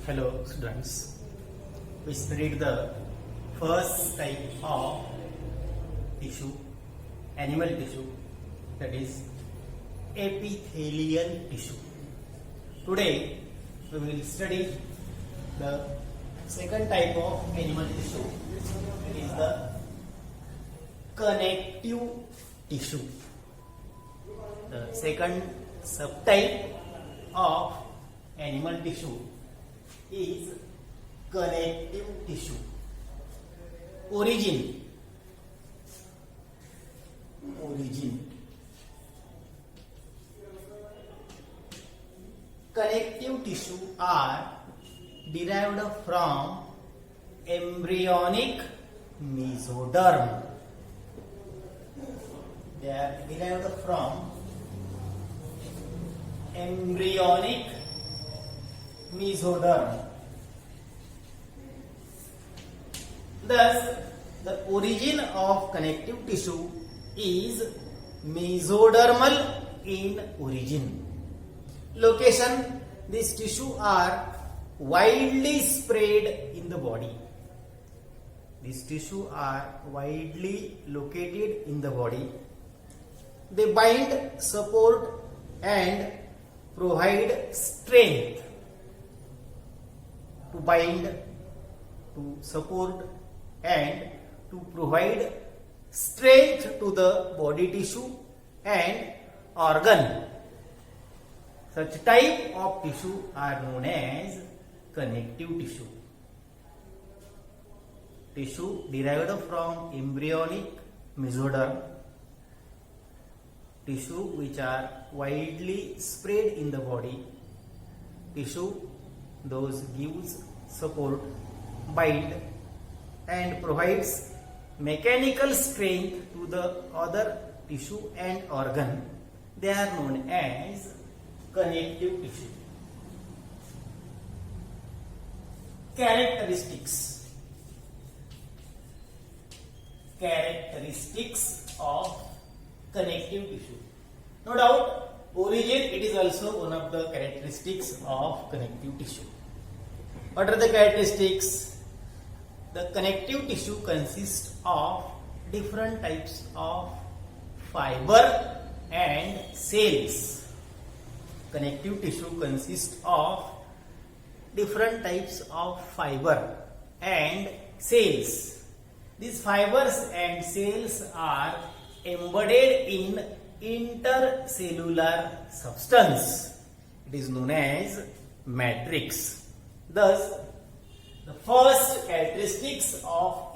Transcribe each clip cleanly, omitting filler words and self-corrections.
Hello students, we studied the first type of tissue, animal tissue, that is epithelial tissue. Today we will study the second type of animal tissue, that is the connective tissue. The second subtype of animal tissue is connective tissue. Origin. Connective tissue are derived from embryonic mesoderm. They are derived from embryonic mesoderm. Thus, the origin of connective tissue is mesodermal in origin. Location: these tissue are widely spread in the body. These tissue are widely located in the body. They bind, support, and provide strength. To bind, to support, and to provide strength to the body tissue and organ. Such type of tissue are known as connective tissue. Tissue derived from embryonic mesoderm. Tissue which are widely spread in the body. Tissue those gives support, bind, and provides mechanical strength to the other tissue and organ. They are known as connective tissue. Characteristics of connective tissue. No doubt, origin, it is also one of the characteristics of connective tissue. What are the characteristics? The connective tissue consists of different types of fiber and cells. Connective tissue consists of different types of fiber and cells. These fibers and cells are embedded in intercellular substance. It is known as matrix. Thus, the first characteristics of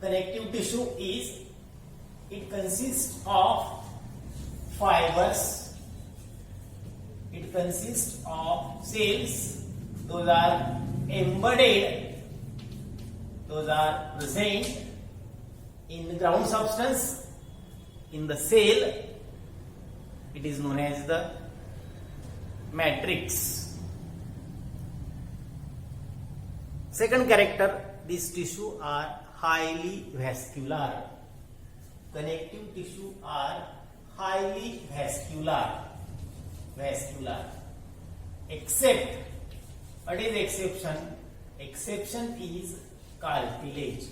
connective tissue is it consists of fibers, it consists of cells, those are embedded, those are present in the ground substance, in the cell. It is known as the matrix. Second character, these tissue are highly vascular. Connective tissue are highly vascular. Except, what is exception? Exception is cartilage.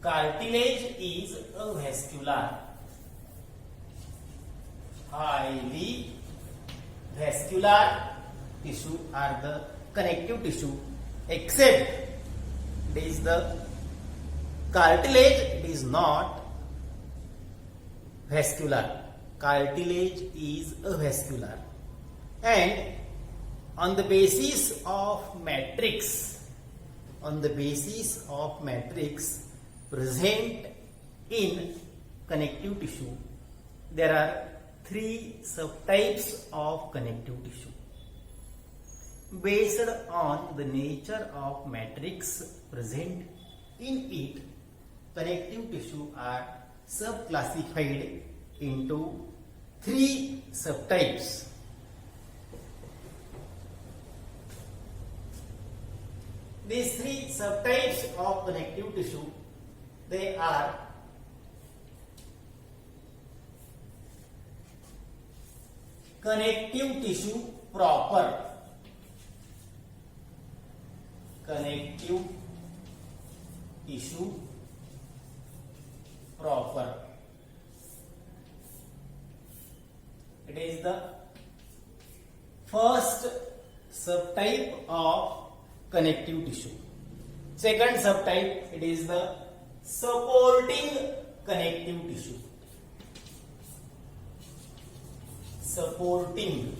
Cartilage is avascular. Highly vascular tissue are the connective tissue, except it is the cartilage, it is not vascular. Cartilage is avascular. And on the basis of matrix present in connective tissue, there are three subtypes of connective tissue. Based on the nature of matrix present in it, connective tissue are subclassified into three subtypes. These three subtypes of connective tissue, they are connective tissue proper. connective tissue proper. It is the first subtype of connective tissue. Second subtype, it is the supporting connective tissue. Supporting.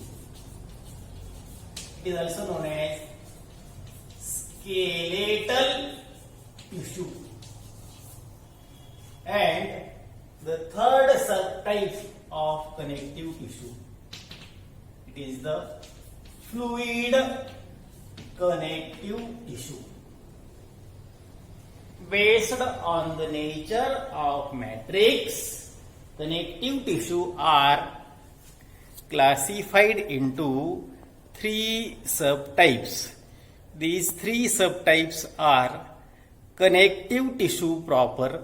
It is also known as skeletal tissue. And the third subtype of connective tissue, it is the fluid connective tissue. Based on the nature of matrix, connective tissue are classified into three subtypes. These three subtypes are connective tissue proper.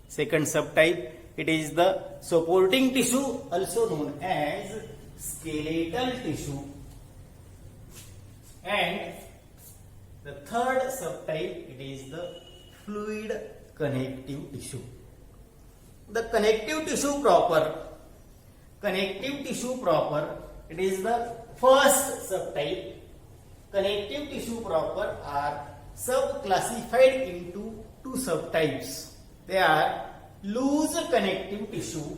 Second subtype, it is the supporting tissue, also known as skeletal tissue. And the third subtype, it is the fluid connective tissue. The connective tissue proper, it is the first subtype. Connective tissue proper are sub-classified into two subtypes. They are loose connective tissue.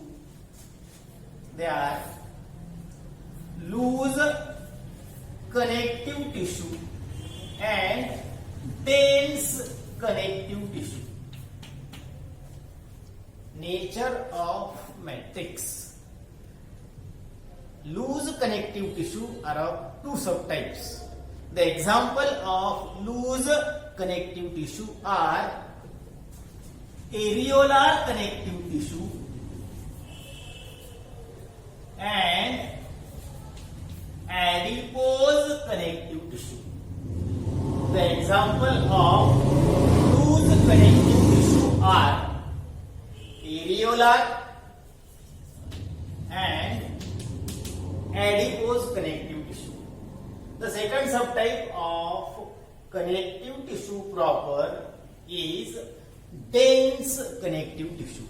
And dense connective tissue. Nature of matrix. Loose connective tissue are of two subtypes. The example of loose connective tissue are areolar connective tissue and adipose connective tissue. The example of loose connective tissue are areolar and adipose connective tissue. The second subtype of connective tissue proper is dense connective tissue.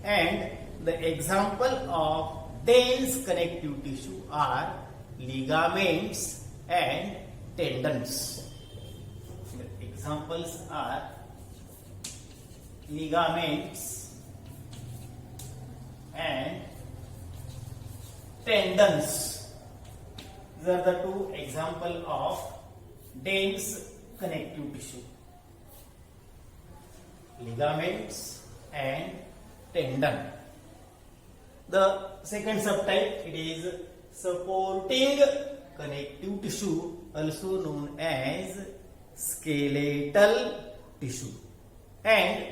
And the example of dense connective tissue are ligaments and tendons. The examples are ligaments and tendons. These are the two examples of dense connective tissue. Ligaments and tendon. The second subtype, it is supporting connective tissue, also known as skeletal tissue. And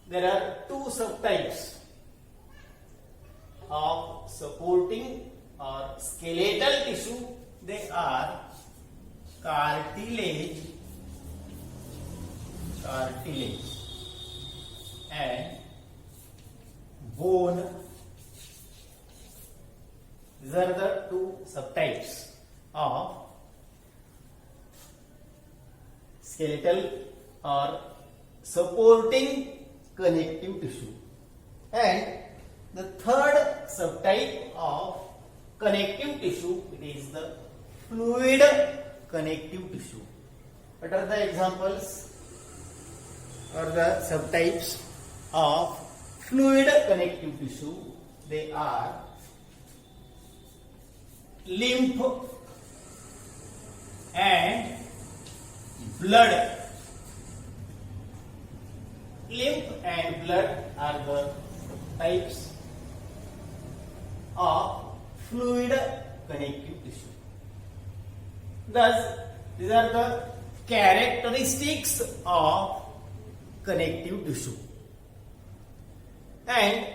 there are two subtypes of supporting or skeletal tissue. They are cartilage and bone. These are the two subtypes of skeletal or supporting connective tissue. And the third subtype of connective tissue, it is the fluid connective tissue. What are the examples or the subtypes of fluid connective tissue? They are lymph and blood. Lymph and blood are the types of fluid connective tissue. Thus, these are the characteristics of connective tissue. And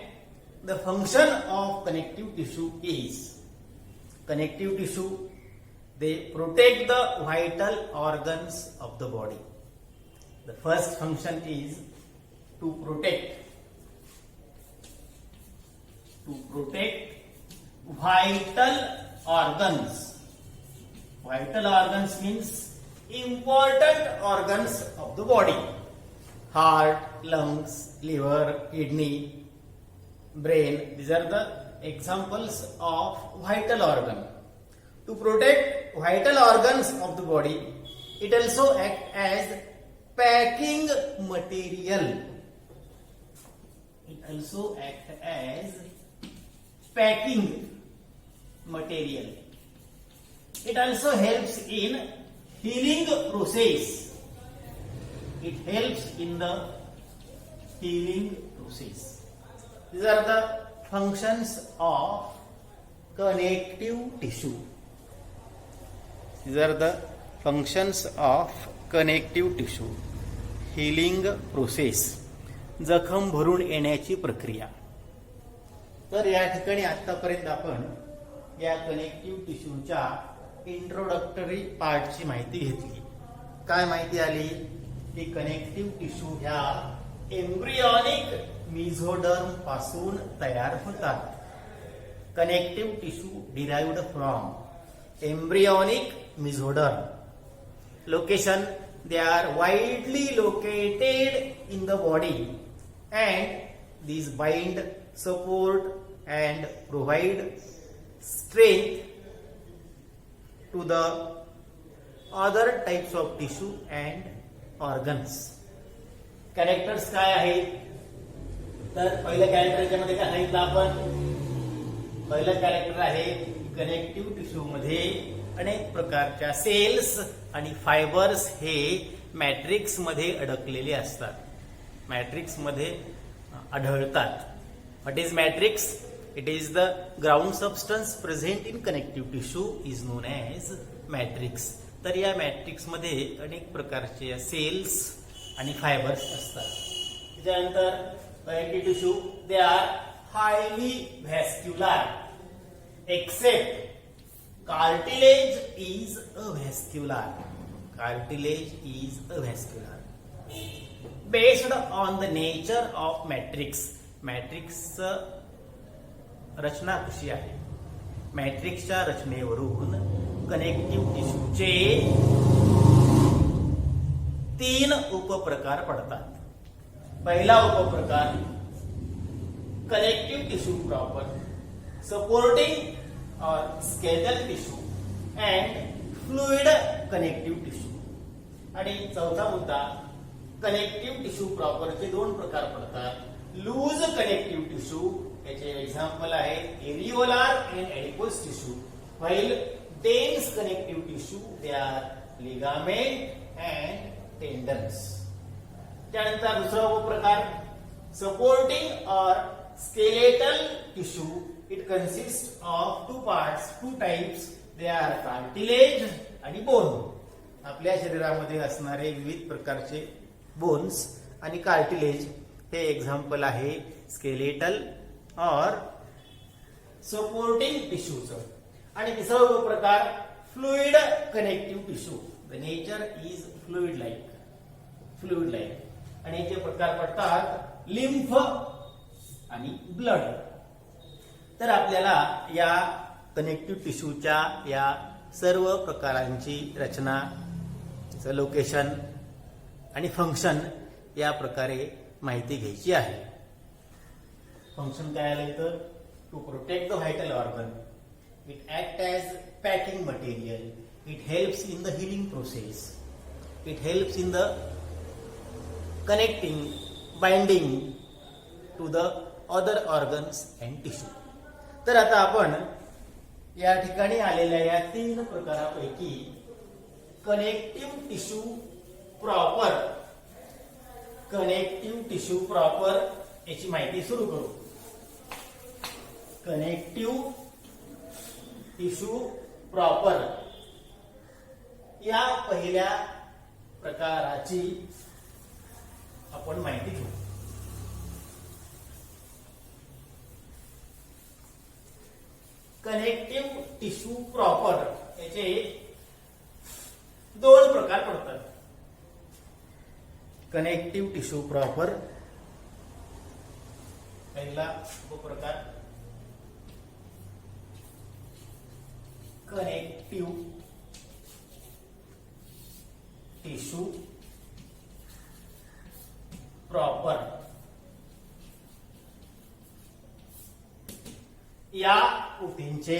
the function of connective tissue is, connective tissue, they protect the vital organs of the body. The first function is to protect vital organs Vital organs means important organs of the body. Heart, lungs, liver, kidney, brain. These are the examples of vital organ. To protect vital organs of the body, it also acts as packing material. It also acts as packing material. It also helps in healing process. It helps in the healing process. These are the functions of connective tissue. These are the functions of connective tissue. Healing process. जखम भरून येण्याची प्रक्रिया. तर या ठिकाणी आतापर्यंत आपण या कनेक्टिव्ह टिश्यूच्या इंट्रोडक्टरी पार्टची माहिती घेतली. काय माहिती आली की कनेक्टिव्ह टिश्यू ह्या एम्ब्रियॉनिक मेसोडर्म पासून तयार होतात. Connective tissue derived from embryonic mesoderm. Location, they are widely located in the body and these bind, support and provide strength to the other types of tissue and organs. Characters काय आहेत? तर पहिलं character याच्यामध्ये काय सांगितलं आपण? पहिलं character आहे कनेक्टिव्ह टिश्यू मध्ये अनेक प्रकारच्या सेल्स आणि फायबर्स हे मॅट्रिक्स मध्ये अडकलेले असतात. मॅट्रिक्स मध्ये आढळतात. What is matrix? It is the ground substance present in connective tissue is known as matrix. तर या मॅट्रिक्स मध्ये अनेक प्रकारचे सेल्स आणि फायबर्स असतात. त्याच्यानंतर connective tissue they are highly vascular except cartilage is avascular. Cartilage is avascular. Based on the nature of matrix. Matrix रचना कशी आहे? मॅट्रिक्सच्या रचनेवरून कनेक्टिव्ह टिश्यूचे 3 उपप्रकार पडतात. पहिला उपप्रकार connective tissue proper, supporting or skeletal tissue and fluid connective tissue. आणि चौथा मुद्दा कनेक्टिव्ह टिश्यू प्रॉपरचे 2 प्रकार पडतात. लूज कनेक्टिव्ह टिश्यू, याचे एक्झाम्पल आहे areolar and adipose tissue, while dense connective tissue they are ligament and tendons. त्यानंतर दुसरा उपप्रकार supporting or skeletal tissue. It consists of 2 parts, 2 types. They are cartilage आणि bone. आपल्या शरीरामध्ये असणारे विविध प्रकारचे बोन्स आणि कार्टिलेज हे एक्झाम्पल आहे स्केलेटल और सपोर्टिंग टिश्यूचं. आणि तिसरा प्रकार fluid connective tissue. The nature is fluid like. आणि याचे प्रकार पडतात लिम्फ आणि ब्लड. तर आपल्याला या कनेक्टिव्ह टिश्यूच्या या सर्व प्रकारांची रचना, लोकेशन आणि फंक्शन या प्रकारे माहिती घ्यायची आहे. फंक्शन काय आलं तर to protect the vital organ, it act as packing material, it helps in the healing process, it helps in the connecting, binding to the other organs and tissue. तर आता आपण या ठिकाणी आलेल्या या 3 प्रकारापैकी connective tissue proper, connective tissue proper याची माहिती सुरू करू. कनेक्टिव्ह टिश्यू प्रॉपर या पहिल्या प्रकाराची आपण माहिती घेऊ. कनेक्टिव्ह टिश्यू प्रॉपर याचे 2 प्रकार पडतात. कनेक्टिव्ह टिश्यू प्रॉपर पहिला उपप्रकार कनेक्टिव्ह टिश्यू प्रॉपर. या ऊतींचे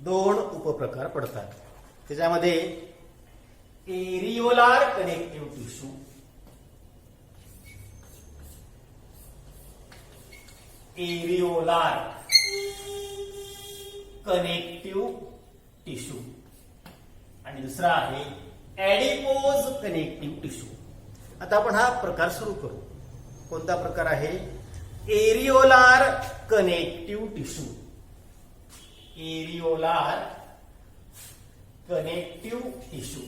दोन उपप्रकार पडतात. त्याच्यामध्ये एरिओलार connective tissue, areolar connective tissue आणि दुसरा आहे ऍडिपोज कनेक्टिव्ह टिश्यू. आता आपण हा प्रकार सुरू करू. कोणता प्रकार आहे? Areolar connective tissue. Areolar connective tissue.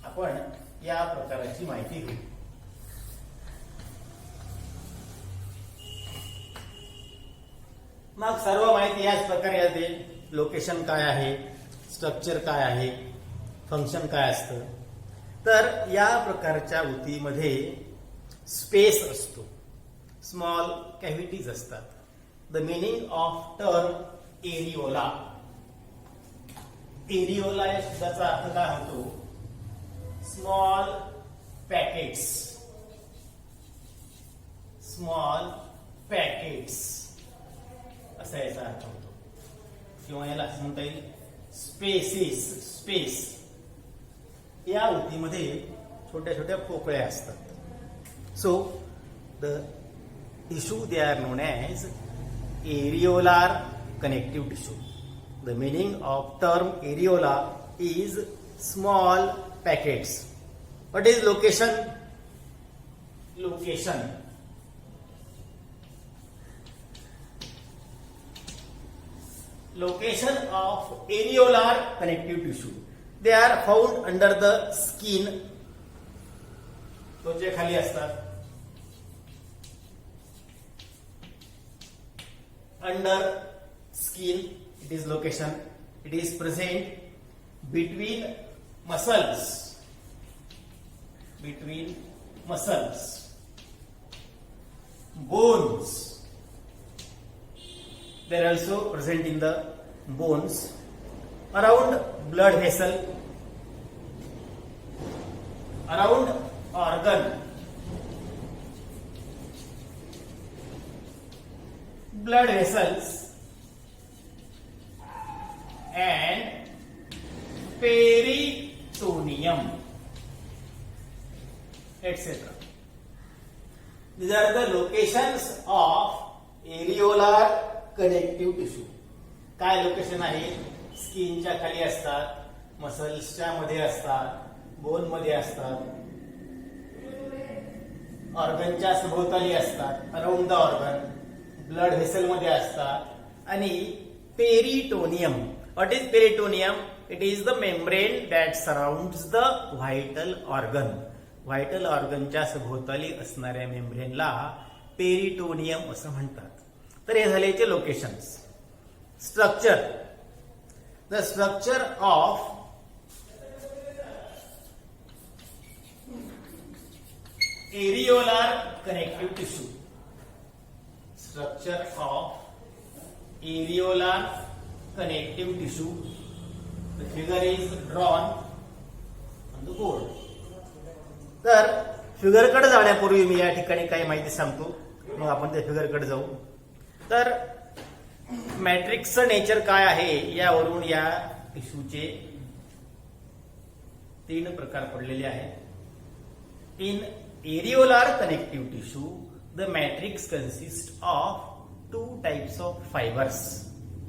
आपण या प्रकाराची माहिती घेऊ. मग सर्व माहिती याच प्रकारे येते. लोकेशन काय आहे, स्ट्रक्चर काय आहे, फंक्शन काय असतं. तर या प्रकारच्या ऊतीमध्ये स्पेस असतो, स्मॉल कॅव्हिटीज असतात. The meaning of term areola. Areola या शब्दाचा अर्थ काय होतो? Small packets. स्मॉल पॅकेट्स असा याचा अर्थ होतो. किंवा याला असं म्हणता येईल स्पेसेस. स्पेस. या ऊतीमध्ये छोट्या छोट्या पोकळ्या असतात. So the tissue they are known as areolar connective tissue. The meaning of term areola is small packets. What is location? Location. Location of areolar connective tissue. They are found under the skin. त्वचेखाली असतात. Under skin, it is location. It is present between muscles. Between muscles. Bones. They are also present in the bones. Around blood vessel. Around organ. Blood vessels and peritoneum, etc. These are the locations of areolar connective tissue. काय location आहे? स्किनच्या खाली असतात, मसल्सच्या मध्ये असतात, bone मध्ये असतात, ऑर्गनच्या सभोवताली असतात, around the organ, blood vessel मध्ये असतात आणि peritoneum. What is peritoneum? It is the membrane that surrounds the vital organ. Vital ऑर्गनच्या सभोवताली असणाऱ्या मेम्ब्रेनला पेरिटोनियम असं म्हणतात. तर हे झाले याचे locations. Structure. The structure of areolar connective tissue. Structure of areolar connective tissue. The figure is drawn on the board. तर फिगर कडे जाण्यापूर्वी मी या ठिकाणी काही माहिती सांगतो, मग आपण त्या फिगर कडे जाऊ. तर मॅट्रिक्सचं नेचर काय आहे यावरून या टिश्यूचे 3 प्रकार पडलेले आहेत. In areolar connective tissue the matrix consists of 2 types of fibers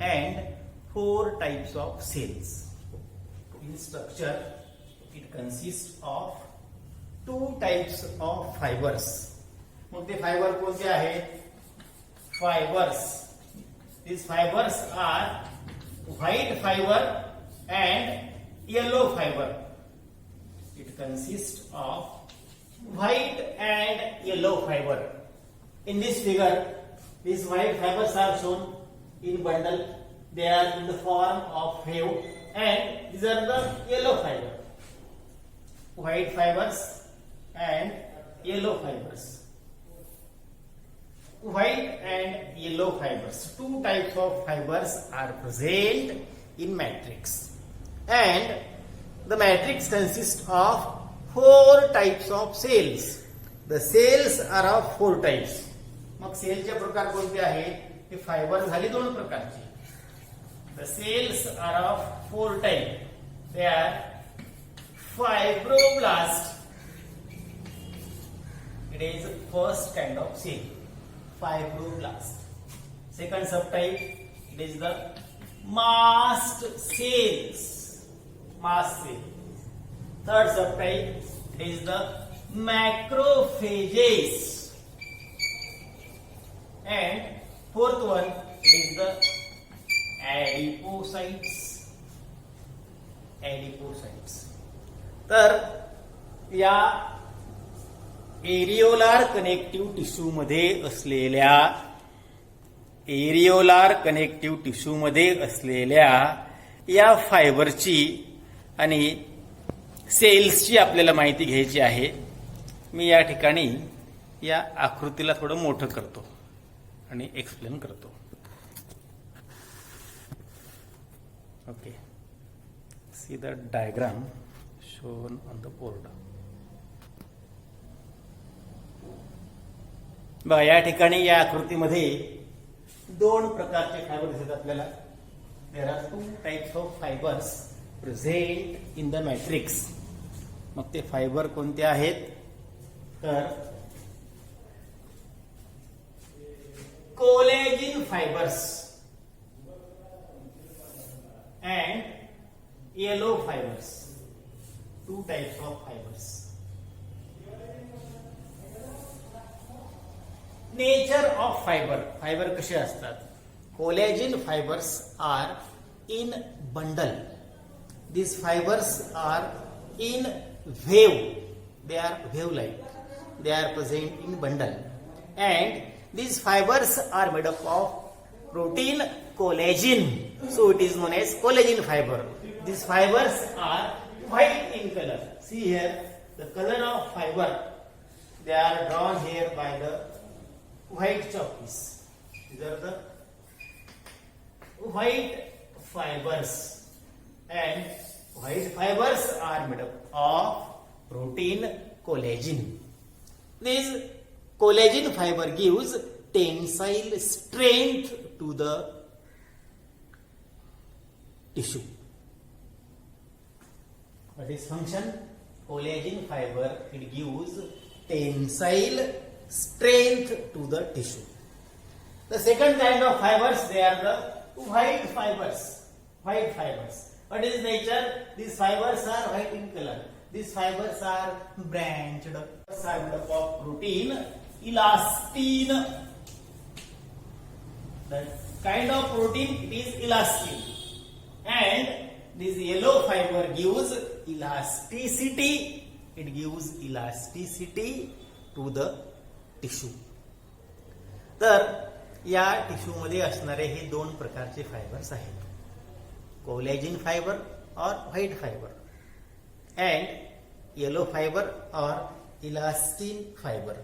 and 4 types of cells. In structure, it consists of 2 types of fibers. मग ते फायबर कोणते आहेत? Fibers. These fibers are white fiber and yellow fiber. It consists of white and yellow fiber. In this figure, these white fibers are shown in bundle. They are in the form of wave, and these are the yellow fiber. White fibers and yellow fibers. White and yellow fibers. 2 types of fibers are present in matrix, and the matrix consists of 4 types of cells. The cells are of 4 types. मग सेलचे प्रकार कोणते आहेत? हे fibre झाली 2 प्रकारची. The cells are of 4 types. They are fibroblast. It is first kind of cell, fibroblast. Second subtype, it is the mast cells, mast cell. Third subtype, it is the macrophages. And fourth one, it is the adipocytes. Adipocytes. तर या एरिओलार connective tissue मध्ये असलेल्या या फायबरची आणि सेल्सची आपल्याला माहिती घ्यायची आहे. मी या ठिकाणी या आकृतीला थोडं मोठं करतो आणि एक्सप्लेन करतो. Okay, see the diagram shown on the board. बघा, या ठिकाणी या आकृतीमध्ये 2 प्रकारचे फायबर दिसतात आपल्याला. There are 2 types of fibres present in the matrix. मग ते फायबर कोणते आहेत? तर collagen fibres and yellow fibres. 2 types of fibres. Nature of fibre. Fibre कसे असतात? Collagen fibres are in bundle. These fibers are in wave. They are wave like. They are present in bundle. And these fibers are made up of protein collagen. So it is known as collagen fiber. These fibers are white in color. See here, the color of fiber. They are drawn here by the white chalkies. These are the white fibers, and white fibers are made up of protein collagen. This collagen fiber gives tensile strength to the tissue. What is function? Collagen fiber, it gives tensile strength to the tissue. The second kind of fibers, they are the white fibers. White fibers. What is nature? These fibers are white in color. These fibers are branched. Are made up of protein elastin. The kind of protein, it is elastin. And this yellow fiber gives elasticity. It gives elasticity to the tissue. तर या tissue मध्ये असणारे हे 2 प्रकारचे fibres आहेत. Collagen fibre और white fibre and yellow fibre और elastin fibre.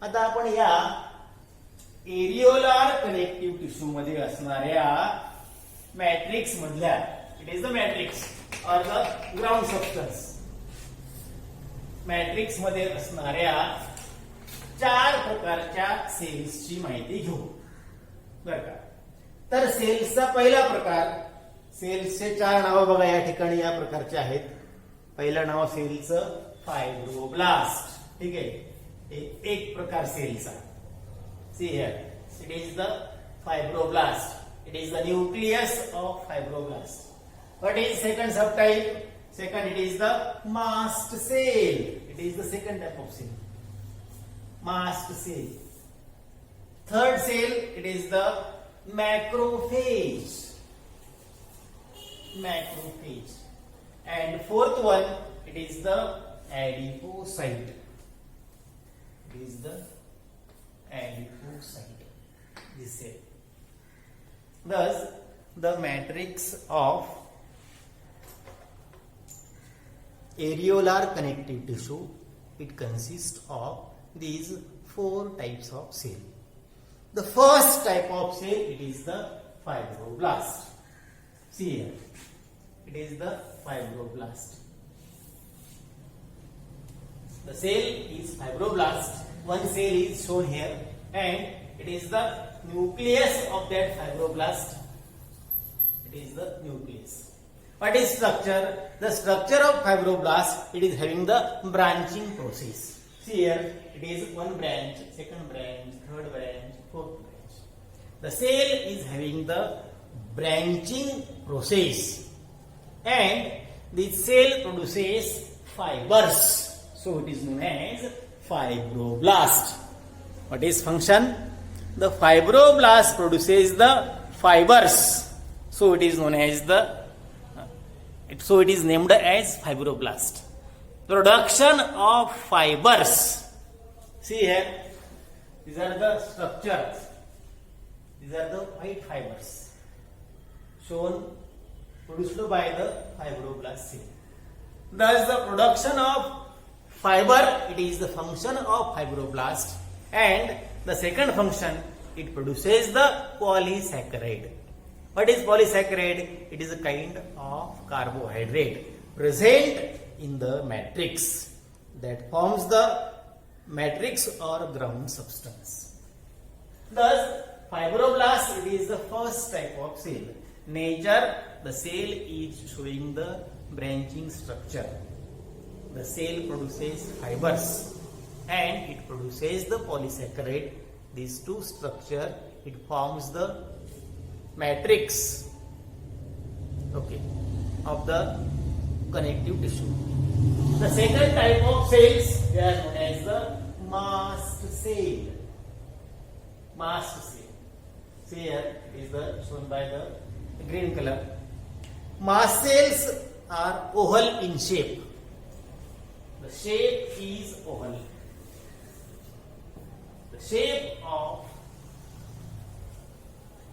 आता आपण या एरिओलार कनेक्टिव्ह टिश्यू मध्ये असणाऱ्या मॅट्रिक्स मधल्या, इट इज द मॅट्रिक्स और द ग्राउंड सबस्टन्स, मॅट्रिक्स मध्ये असणाऱ्या 4 प्रकारच्या सेल्सची माहिती घेऊ बरं का. तर सेल्सचा पहिला प्रकार, सेल्सचे 4 नाव बघा या ठिकाणी या प्रकारचे आहेत. पहिलं नाव सेलचं फायब्रोब्लास्ट. ठीक आहे, हे एक प्रकार सेलचा. See here, it is the fibroblast. It is the nucleus of fibroblast. What is second sub type? Second, it is the mast cell. It is the second type of cell. Mast cell. Third cell, it is the macrophage. Macrophage. And fourth one, it is the adipocyte. It is the adipocyte. This cell. Thus, the matrix of areolar connective tissue, it consists of these 4 types of cell. The first type of cell, it is the fibroblast. See here, it is the fibroblast. The cell is fibroblast. One cell is shown here, and it is the nucleus of that fibroblast. It is the nucleus. What is structure? The structure of fibroblast, it is having the branching process. See here, it is one branch, second branch, third branch, fourth branch. The cell is having the branching process, and this cell produces fibers. So it is known as fibroblast. What is function? The fibroblast produces the fibers. So it is known as it is named as fibroblast. Production of fibers. See here, these are the structures. These are the white fibers shown, produced by the fibroblast cell. Thus, the production of fiber, it is the function of fibroblast, and the second function, it produces the polysaccharide. What is polysaccharide? It is a kind of carbohydrate present in the matrix that forms the matrix or ground substance. Thus, fibroblast, it is the first type of cell. Nature, the cell is showing the branching structure. The cell produces fibers and it produces the polysaccharide. These two structure, it forms the matrix, okay, of the connective tissue. The second type of cells, they are known as the mast cell. Mast cell. See here, it is shown by the green color. Mast cells are oval in shape. The shape is oval. The shape of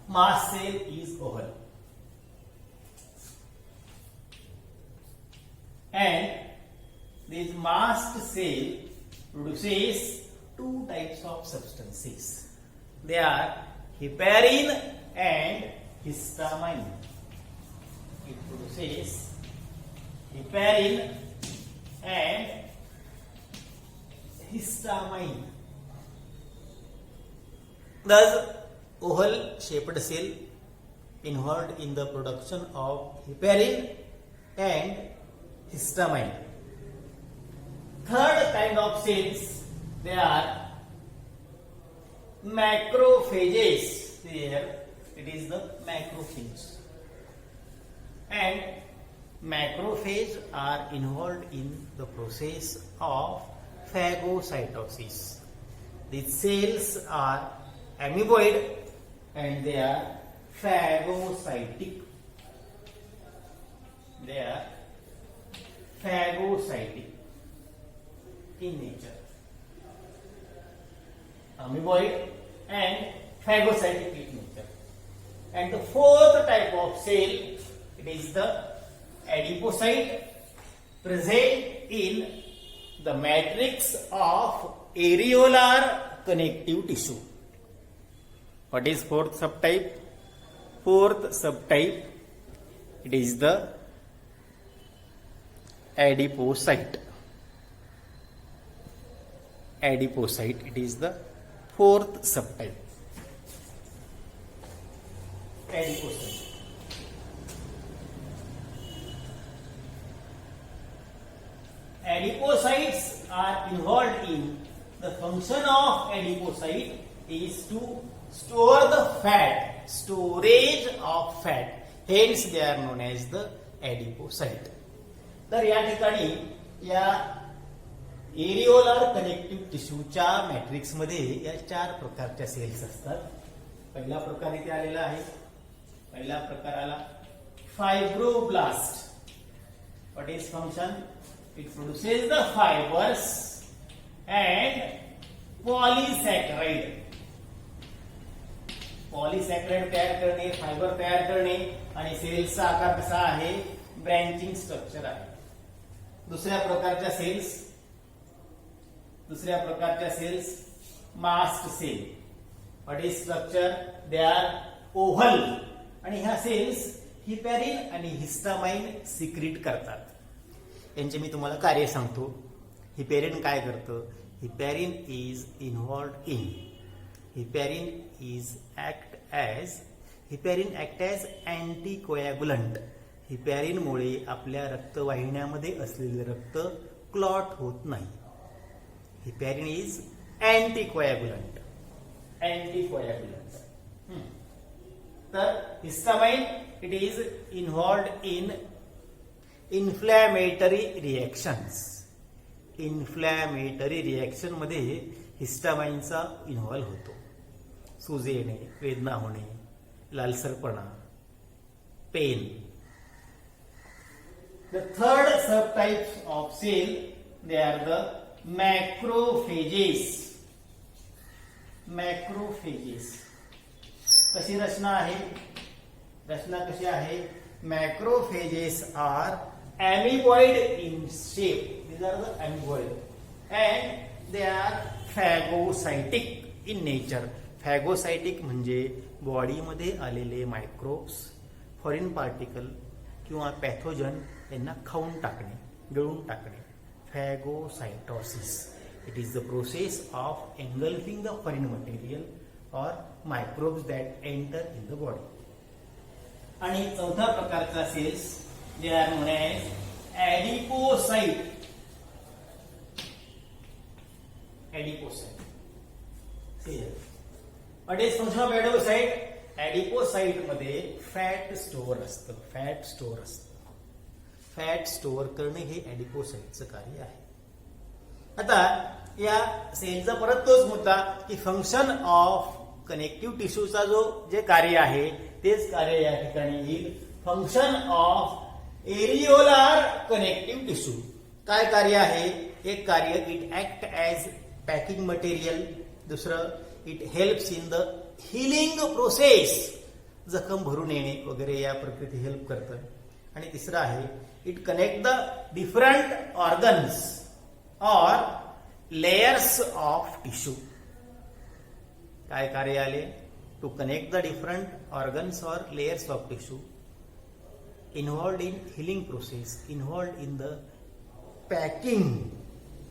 mast cell is oval. And this mast cell produces two types of substances. They are heparin and histamine. It produces heparin and histamine. Thus, oval shaped cell involved in the production of heparin and histamine. Third kind of cells, they are macrophages. Here it is the macrophage, and macrophages are involved in the process of phagocytosis. These cells are amoeboid and they are phagocytic. They are phagocytic in nature. Amoeboid and phagocytic in nature. And the fourth type of cell, it is the adipocyte, present in the matrix of areolar connective tissue. What is fourth subtype? Fourth subtype, it is the adipocyte. Adipocyte, it is the fourth subtype. Adipocyte. Adipocytes are involved in the function of adipocyte is to store the fat, storage of fat. Hence they are known as the adipocyte. तर या ठिकाणी या एरिओलर connective टिश्यूच्या matrix मध्ये या चार प्रकारच्या sales असतात. पहिला प्रकार इथे आलेला आहे. पहिला प्रकाराला fibroblast. What is function? It produces the fibres and polysaccharide. Polysaccharide तयार करणे, फायबर तयार करणे आणि सेल्सचा आकार कसा आहे? ब्रँचिंग स्ट्रक्चर आहे. दुसऱ्या प्रकारच्या cells mast cell. What is structure? They are oval आणि ह्या सेल्स हिपॅरिन आणि हिस्टामाइन सिक्रीट करतात. यांचे मी तुम्हाला कार्य सांगतो. हिपॅरिन काय करतं? Heparin is involved in heparin act as anticoagulant. हिपॅरिनमुळे आपल्या रक्तवाहिन्यामध्ये असलेले रक्त क्लॉट होत नाही. Heparin is anticoagulant. तर histamine it is involved in inflammatory reaction मध्ये हिस्टामाइनचा इन्व्हॉल्व होतो. सूज येणे, वेदना होणे, लालसरपणा, pain. The third subtypes of cell, they are the macrophages. कशी रचना आहे? रचना कशी आहे? Macrophages are amoeboid in shape. These are the amoeboid, and they are phagocytic in nature. Phagocytic म्हणजे बॉडीमध्ये आलेले मायक्रोब्स, फॉरेन पार्टिकल किंवा पॅथोजन यांना खाऊन टाकणे, गिळून टाकणे. Phagocytosis. It is the process of engulfing the foreign material or microbes that enter in the body. आणि चौथा प्रकारचा सेल्स जे are known as adipocyte. What is function of adipocyte? Adipocyte मध्ये फॅट स्टोअर करणे हे ॲडिपोसाइटचं कार्य आहे. आता या सेलचा परत तोच मुद्दा की फंक्शन ऑफ कनेक्टिव्ह टिश्यूचा जे कार्य आहे तेच कार्य या ठिकाणी येईल. Function of areolar connective tissue. काय कार्य आहे? एक कार्य, it act as packing material. दुसरं, it helps in the healing process. जखम भरून येणे वगैरे या प्रकृती हेल्प करतं. आणि तिसरं आहे, it connect the different organs or layers of tissue. काय कार्य आले? To connect the different organs or layers of tissue, involved in healing process, involved in the packing,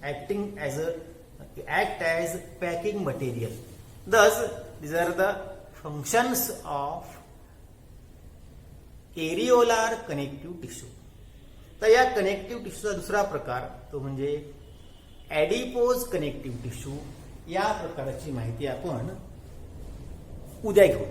act as packing material. Thus, these are the functions of areolar connective tissue. तर या connective टिश्यूचा दुसरा प्रकार तो म्हणजे ॲडिपोज connective tissue. या प्रकाराची माहिती आपण उद्या घेऊ.